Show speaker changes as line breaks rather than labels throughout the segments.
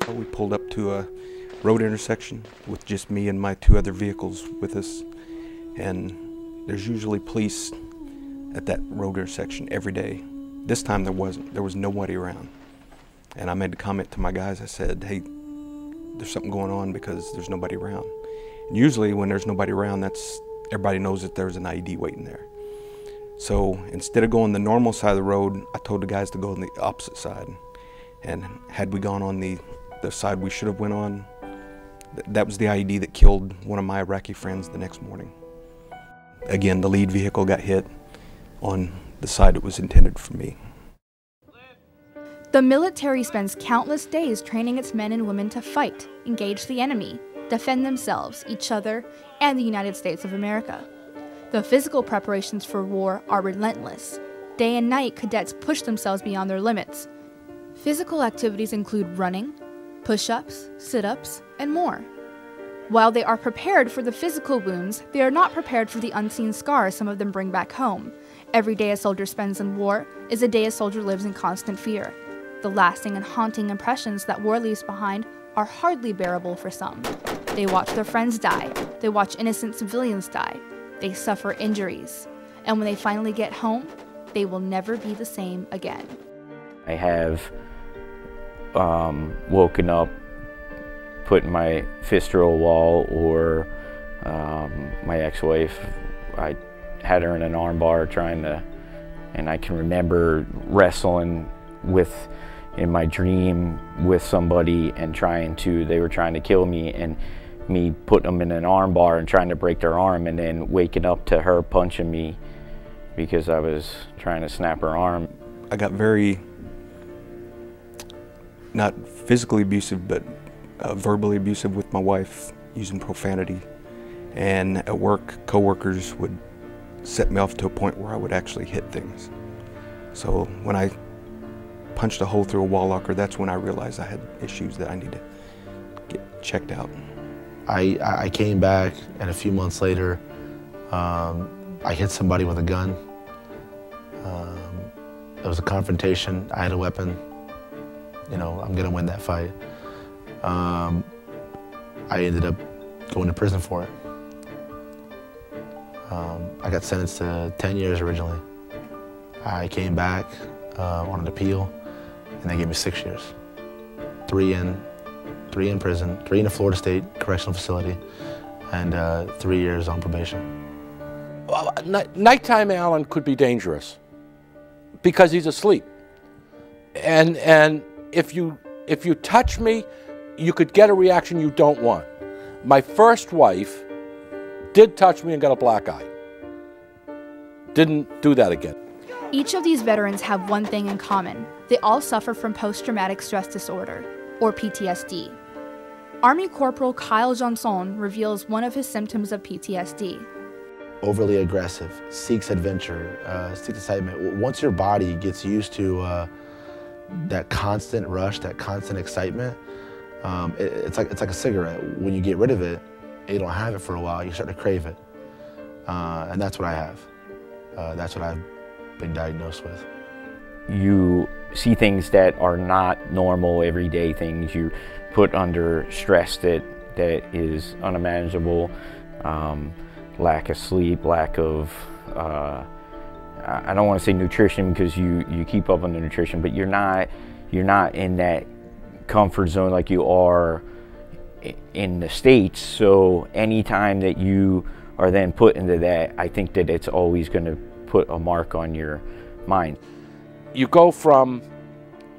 We pulled up to a road intersection with just me and my two other vehicles with us, and there's usually police at that road intersection every day. This time there wasn't. There was nobody around. And I made a comment to my guys. I said, hey, there's something going on because there's nobody around. And usually when there's nobody around, everybody knows that there's an IED waiting there. So instead of going the normal side of the road, I told the guys to go on the opposite side. And had we gone on the side we should have went on, that was the IED that killed one of my Iraqi friends the next morning. Again, the lead vehicle got hit on the side that was intended for me.
The military spends countless days training its men and women to fight, engage the enemy, defend themselves, each other, and the United States of America. The physical preparations for war are relentless. Day and night, cadets push themselves beyond their limits. Physical activities include running, push-ups, sit-ups, and more. While they are prepared for the physical wounds, they are not prepared for the unseen scars some of them bring back home. Every day a soldier spends in war is a day a soldier lives in constant fear. The lasting and haunting impressions that war leaves behind are hardly bearable for some. They watch their friends die. They watch innocent civilians die. They suffer injuries. And when they finally get home, they will never be the same again.
I have woken up, putting my fist through a wall, or my ex-wife, I had her in an arm bar and I can remember wrestling in my dream with somebody and they were trying to kill me, and me putting them in an arm bar and trying to break their arm, and then waking up to her punching me because I was trying to snap her arm.
I got very, not physically abusive, but verbally abusive with my wife, using profanity. And at work, coworkers would set me off to a point where I would actually hit things. So when I punched a hole through a wall locker, that's when I realized I had issues that I need to get checked out.
I came back, and a few months later, I hit somebody with a gun. It was a confrontation. I had a weapon. You know, I'm gonna win that fight. I ended up going to prison for it. I got sentenced to 10 years originally. I came back on an appeal, and they gave me 6 years. 3 in prison, 3 in a Florida State correctional facility, and 3 years on probation.
Well, nighttime Alan could be dangerous because he's asleep. And if you touch me, you could get a reaction you don't want. My first wife did touch me and got a black eye. Didn't do that again.
Each of these veterans have one thing in common. They all suffer from post-traumatic stress disorder, or PTSD. Army Corporal Kyle Johnson reveals one of his symptoms of PTSD.
Overly aggressive, seeks adventure, seeks excitement. Once your body gets used to that constant rush, that constant excitement, it's like a cigarette. When you get rid of it, and you don't have it for a while, you start to crave it. And that's what I have. That's what I've been diagnosed with.
You see things that are not normal, everyday things. You put under stress that is unimaginable. Lack of sleep, lack of, I don't want to say nutrition because you keep up on the nutrition, but you're not in that comfort zone like you are in the States. So anytime that you are then put into that, I think that it's always going to put a mark on your mind.
You go from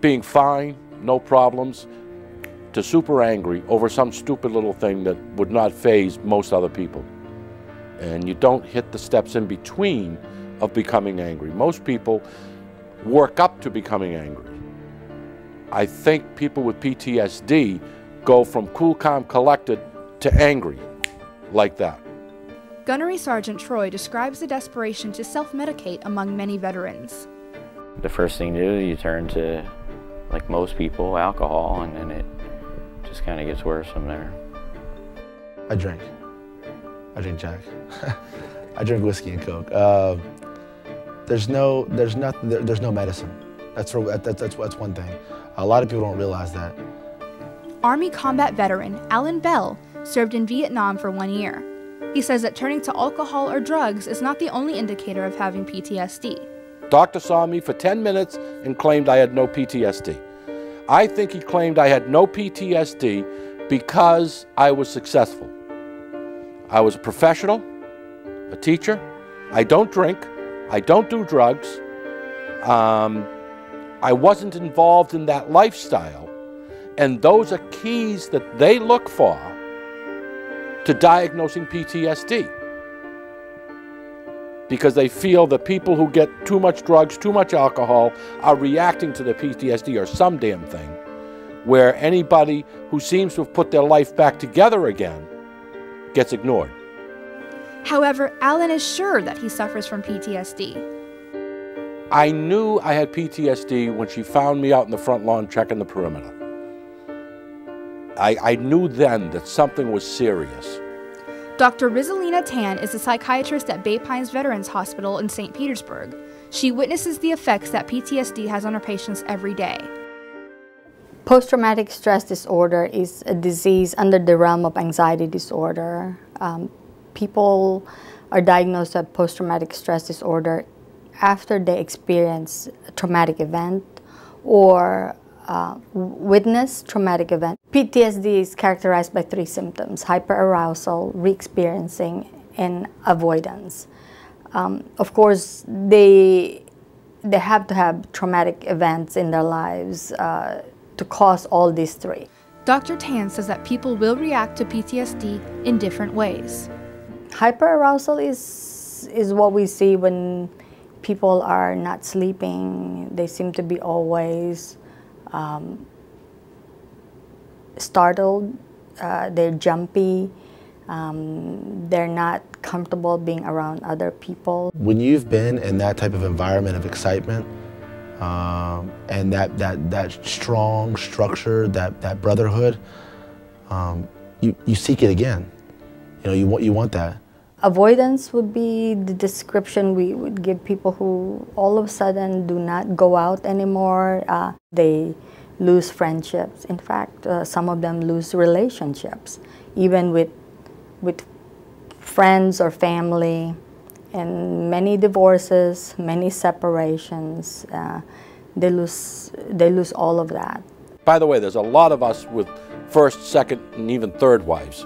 being fine, no problems, to super angry over some stupid little thing that would not faze most other people. And you don't hit the steps in between of becoming angry. Most people work up to becoming angry. I think people with PTSD go from cool, calm, collected to angry, like that.
Gunnery Sergeant Troy describes the desperation to self-medicate among many veterans.
The first thing to do, you turn to, like most people, alcohol, and then it just kind of gets worse from there.
I drink Jack. I drink whiskey and Coke. There's no medicine. That's one thing. A lot of people don't realize that.
Army combat veteran Alan Bell served in Vietnam for 1 year. He says that turning to alcohol or drugs is not the only indicator of having PTSD.
Doctor saw me for 10 minutes and claimed I had no PTSD. I think he claimed I had no PTSD because I was successful. I was a professional, a teacher. I don't drink. I don't do drugs. I wasn't involved in that lifestyle. And those are keys that they look for to diagnosing PTSD. Because they feel that people who get too much drugs, too much alcohol, are reacting to the PTSD or some damn thing, where anybody who seems to have put their life back together again gets ignored.
However, Alan is sure that he suffers from PTSD.
I knew I had PTSD when she found me out in the front lawn checking the perimeter. I knew then that something was serious.
Dr. Rizalina Tan is a psychiatrist at Bay Pines Veterans Hospital in St. Petersburg. She witnesses the effects that PTSD has on her patients every day.
Post-traumatic stress disorder is a disease under the realm of anxiety disorder. People are diagnosed with post-traumatic stress disorder after they experience a traumatic event or witness traumatic event. PTSD is characterized by 3 symptoms: hyperarousal, re-experiencing, and avoidance. Of course, they have to have traumatic events in their lives to cause all these 3.
Dr. Tan says that people will react to PTSD in different ways.
Hyperarousal is what we see when people are not sleeping. They seem to be always startled, they're jumpy, they're not comfortable being around other people.
When you've been in that type of environment of excitement, and that strong structure, that brotherhood, you seek it again. You know, you want that.
Avoidance would be the description we would give people who all of a sudden do not go out anymore. They lose friendships. In fact, some of them lose relationships, even with friends or family, and many divorces, many separations. They lose all of that.
By the way, there's a lot of us with first, second, and even third wives.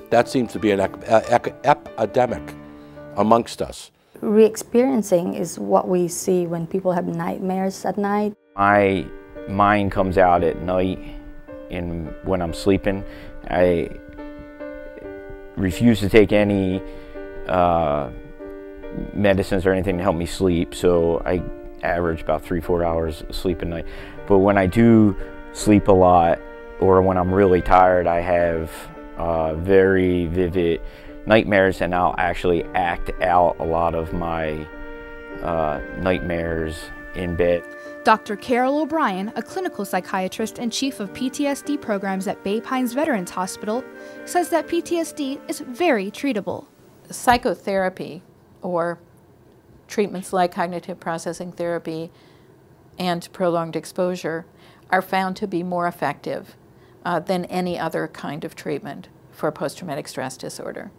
That seems to be an epidemic amongst us.
Re-experiencing is what we see when people have nightmares at night.
My mind comes out at night when I'm sleeping. I refuse to take any medicines or anything to help me sleep, so I average about 3-4 hours of sleep a night. But when I do sleep a lot, or when I'm really tired, I have very vivid nightmares, and I'll actually act out a lot of my nightmares in bed.
Dr. Carol O'Brien, a clinical psychiatrist and chief of PTSD programs at Bay Pines Veterans Hospital, says that PTSD is very treatable.
Psychotherapy, or treatments like cognitive processing therapy and prolonged exposure, are found to be more effective than any other kind of treatment for post-traumatic stress disorder.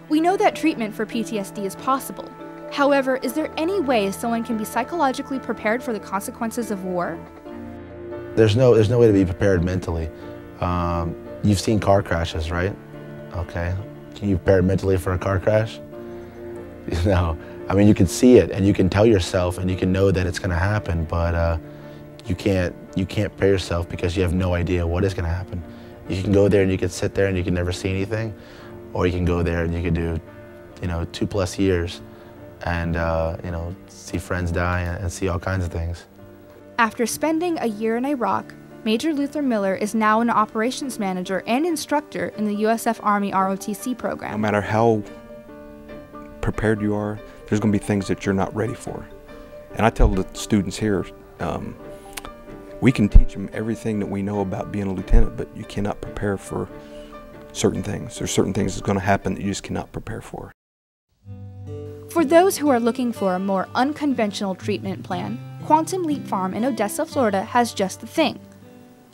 We know that treatment for PTSD is possible. However, is there any way someone can be psychologically prepared for the consequences of war?
There's no way to be prepared mentally. You've seen car crashes, right? Okay. Can you prepare mentally for a car crash? No. I mean, you can see it and you can tell yourself and you can know that it's going to happen, but you can't prepare yourself because you have no idea what is going to happen. You can go there and you can sit there and you can never see anything, or you can go there and you can do, 2+ years and, see friends die and see all kinds of things.
After spending a year in Iraq, Major Luther Miller is now an operations manager and instructor in the USF Army ROTC program.
No matter how prepared you are, there's going to be things that you're not ready for. And I tell the students here, we can teach them everything that we know about being a lieutenant, but you cannot prepare for certain things. There's certain things that's going to happen that you just cannot prepare for.
For those who are looking for a more unconventional treatment plan, Quantum Leap Farm in Odessa, Florida has just the thing.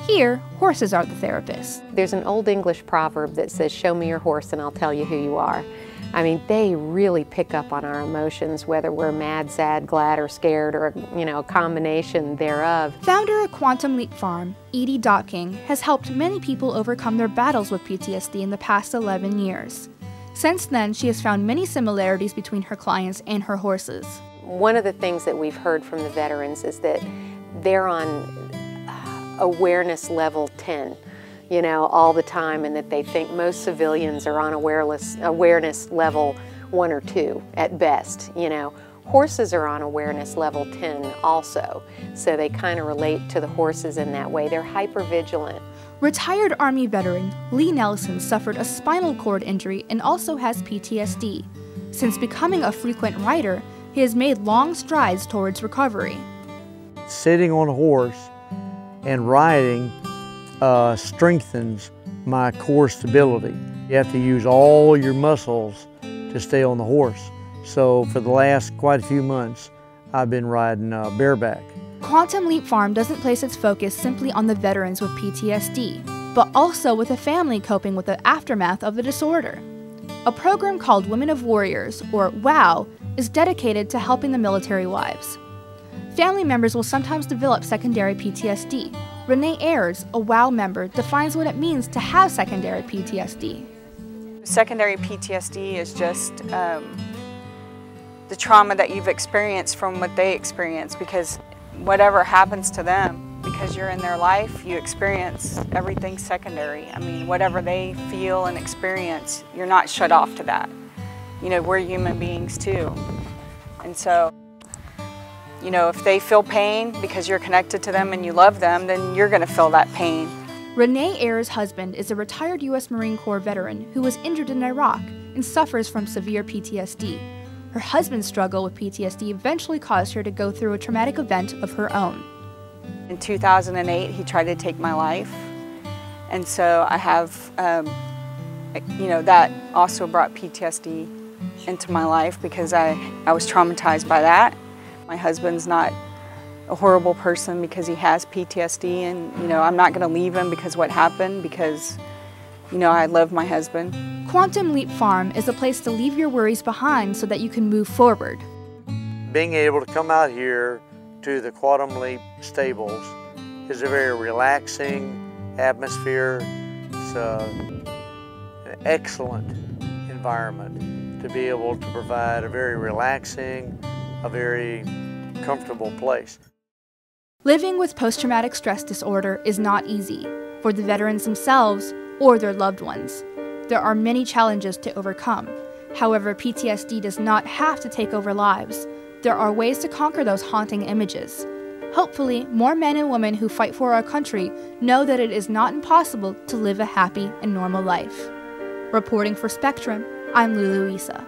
Here, horses are the therapists.
There's an old English proverb that says, "Show me your horse and I'll tell you who you are." I mean, they really pick up on our emotions, whether we're mad, sad, glad, or scared, or a combination thereof.
Founder of Quantum Leap Farm, Edie Dotking, has helped many people overcome their battles with PTSD in the past 11 years. Since then, she has found many similarities between her clients and her horses.
One of the things that we've heard from the veterans is that they're on awareness level 10. All the time, and that they think most civilians are on awareness level 1 or 2 at best. Horses are on awareness level 10 also, so they kind of relate to the horses in that way. They're hypervigilant.
Retired Army veteran Lee Nelson suffered a spinal cord injury and also has PTSD. Since becoming a frequent rider, he has made long strides towards recovery.
Sitting on a horse and riding strengthens my core stability. You have to use all your muscles to stay on the horse. So for the last quite a few months, I've been riding bareback.
Quantum Leap Farm doesn't place its focus simply on the veterans with PTSD, but also with a family coping with the aftermath of the disorder. A program called Women of Warriors, or WOW, is dedicated to helping the military wives. Family members will sometimes develop secondary PTSD. Renee Ayers, a WOW member, defines what it means to have secondary PTSD.
Secondary PTSD is just the trauma that you've experienced from what they experience, because whatever happens to them, because you're in their life, you experience everything secondary. I mean, whatever they feel and experience, you're not shut off to that. We're human beings too. And so, if they feel pain because you're connected to them and you love them, then you're going to feel that pain.
Renee Ayers' husband is a retired U.S. Marine Corps veteran who was injured in Iraq and suffers from severe PTSD. Her husband's struggle with PTSD eventually caused her to go through a traumatic event of her own.
In 2008, he tried to take my life. And so I have, that also brought PTSD into my life because I was traumatized by that. My husband's not a horrible person because he has PTSD, and I'm not going to leave him because what happened, because I love my husband.
Quantum Leap Farm is a place to leave your worries behind so that you can move forward.
Being able to come out here to the Quantum Leap stables is a very relaxing atmosphere. It's an excellent environment to be able to provide a very relaxing, a very comfortable place.
Living with post-traumatic stress disorder is not easy for the veterans themselves or their loved ones. There are many challenges to overcome. However, PTSD does not have to take over lives. There are ways to conquer those haunting images. Hopefully, more men and women who fight for our country know that it is not impossible to live a happy and normal life. Reporting for Spectrum, I'm Lulu Isa.